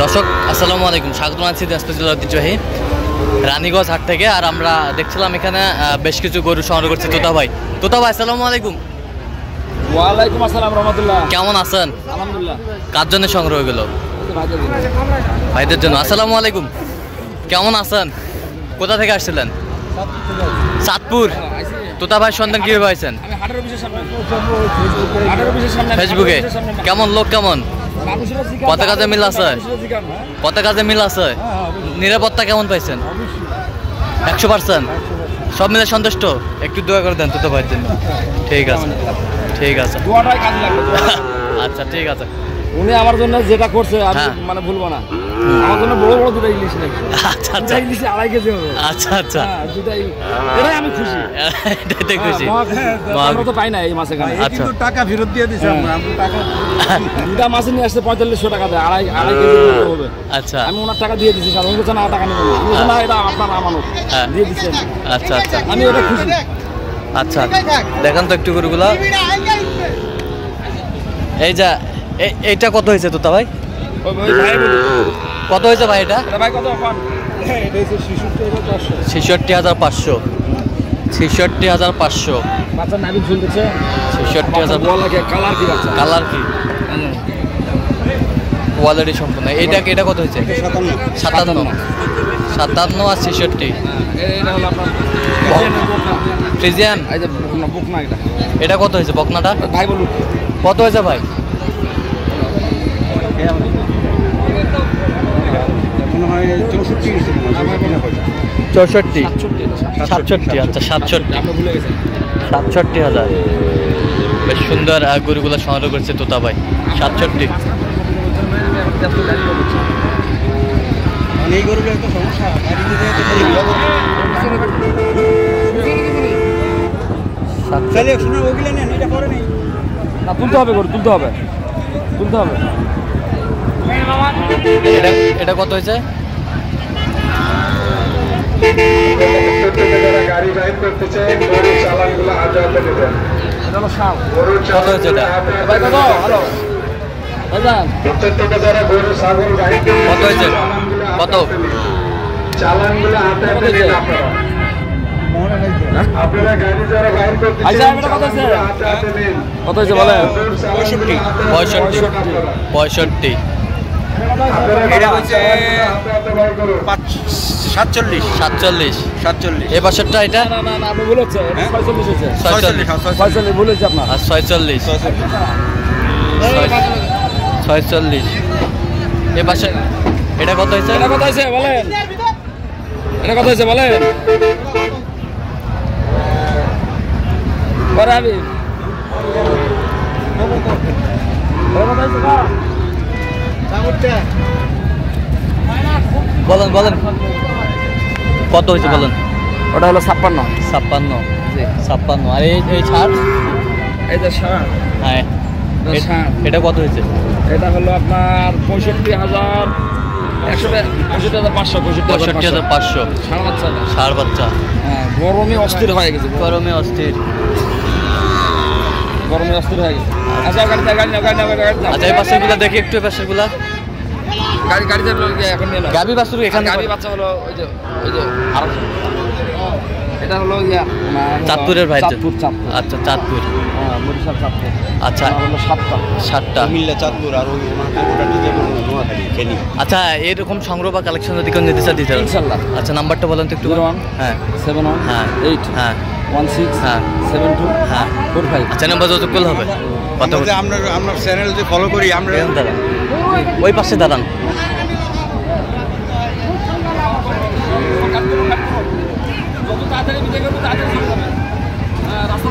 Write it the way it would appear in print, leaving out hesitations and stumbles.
দর্শক আসসালামু আলাইকুম, স্বাগত জানাচ্ছি দিনাজপুর জেলার ঐতিহ্যবাহী রানীগঞ্জ হাট থেকে। আর আমরা দেখছিলাম এখানে বেশ কিছু গরু সংগ্রহ করছে তোতা ভাই। তোতা ভাই আসসালামু আলাইকুম। ওয়ালাইকুম আসসালাম রহমতুল্লাহ। কেমন আছেন? আলহামদুলিল্লাহ। কার জন্য সংগ্রহ হয়ে গেল? ভাইদের জন্য। আসসালামু আলাইকুম, কেমন আছেন? কোথা থেকে আসছিলেন? চাঁদপুর। তোতা ভাই সন্ধান কিভাবে পাইছেন? ফেসবুকে। কেমন লোক কেমন? কত কাজে মিল আছে? কত কাজে মিল আছে? নিরাপত্তা কেমন পাইছেন? 100%। সব মিলে সন্তুষ্ট? একটু দোয়া করে দেন তোতা ভাইয়ের জন্য। ঠিক আছে, ঠিক আছে। আচ্ছা ঠিক আছে। উনি আমার জন্য যেটা করছে আমি মানে ভুলবো না। আমার জন্য বড় বড় দুটো ইলিশ নেই। আচ্ছা আচ্ছা, ইলিশ 2.5 কেজি হবে। আচ্ছা আচ্ছা, এটাই আমি খুশি। এটাই খুশি। আমরা তো পাই না এই মাসে গানে। আচ্ছা, কিন্তু টাকা ফেরত দিয়ে দিছি আমরা টাকা। দুটা মাছ নিয়ে আসছে 4500 টাকা দেয়, 2.5 কেজি হবে। আচ্ছা, আমি ওনার টাকা দিয়ে দিছি। সাধারণ কিছু না, টাকা নেব না। না, এটা আপনার আমানত দিয়ে দিচ্ছেন। আচ্ছা আচ্ছা, আমি এটা খুশি। আচ্ছা দেখান তো একটু গরুগুলা। এই যা এইটা কত হয়েছে তোতা ভাই? কত হয়েছে ভাই এটা? ভাই কত? 66,500। 66,500। বাচ্চা নাভি ঝুলতেছে। 66,000। কালার কি বাচ্চা? কালার কি? কোয়ালিটি সম্পূর্ণ। এটা কত হয়েছে? 57। 57 আর 66। এটা হলো আপনার ফ্রিজিয়ান। এই যে বকনা এটা। এটা কত হয়েছে বকনাটা? ভাই বলুন কত হয়েছে ভাই? 64। 67। আচ্ছা 67,000। বেশ সুন্দর গরুগুলো সংগ্রহ করছে তোতা ভাই। 67। এই গরুগুলো একটা সমস্যা, তুলতে হবে, গরু তুলতে হবে, তুলতে হবে। এটা কত হয়েছে? গাড়ি ড্রাইভ করতে চাই, গরু চালানগুলো হাতে হাতে নেবেন। এটা হলো শাল। কত হয়েছে এটা? ভাই কত? হ্যালো বাজান, প্রত্যেকটা যারা গরু ছাগল গাড়ি কত হয়েছে? কত? চালানগুলো হাতে হাতে নেন আপনারা। আপনারা গাড়ি যারা বাইর করতে চান, এটা কত হয়েছে? হাতে হাতে নেন। কত হয়েছে বলেন? 65। 65। এটা হচ্ছে 47। 47। এ বছরটা এটা না না না, আপনি ভুল হচ্ছে। 46 হচ্ছে। 46। ভুল হচ্ছে আপনার। আর 46। 46। এ পাশে এটা কত হয়েছে? এটা কত হয়েছে বলেন? এটা কত হয়েছে বলেন? পরে আমি বলেন বলেন কত হয়েছে বলেন? ওটা হলো 56। 56। 56। আর এই ছাড়? এই যে ষাঁড়। হ্যাঁ, এটা কত হয়েছে? এটা হলো আপনার 65,100, 65,500। 65,500। ষাঁড় বাচ্চা না। ষাঁড় বাচ্চা। হ্যাঁ, গরমে অস্থির হয়ে গেছে। গরমে অস্থির। গরমে অস্থির হয়ে গেছে। আচ্ছা গাড়ি নাও। আচ্ছা এই পাশেরগুলো দেখি একটু, এই পাশেরগুলা। গাড়িতে এখন নিয়ে নাও। গাবি বাছুর এখানে গাড়ি বাচ্চা হলো ওই যে আর এটা হলো চাঁদপুরের ভাই। চাঁদপুর। আচ্ছা চাঁদপুর। হ্যাঁ, বরিশাল চাঁদপুর। আচ্ছা হলো 7টা। কুমিল্লা চাঁদপুর আর ওই ওটা নিজে নোয়াখালী ফেনী। আচ্ছা এরকম সংগ্রহ বা কালেকশন যদি কেউ নিতে চায় দিতে পারবেন ইনশাআল্লাহ। আচ্ছা নাম্বারটা বলেন তো একটু। 01 হ্যাঁ 71 হ্যাঁ 8 হ্যাঁ 16 হ্যাঁ 72 হ্যাঁ 45। আচ্ছা নাম্বার যত করলে হবে। কত আমরা চ্যানেল যে ফলো করি আমরা দাঁড়ান, ওই পাশে দাঁড়ান। যত তাড়াতাড়ি বিদায় করবো তাড়াতাড়ি রাস্তা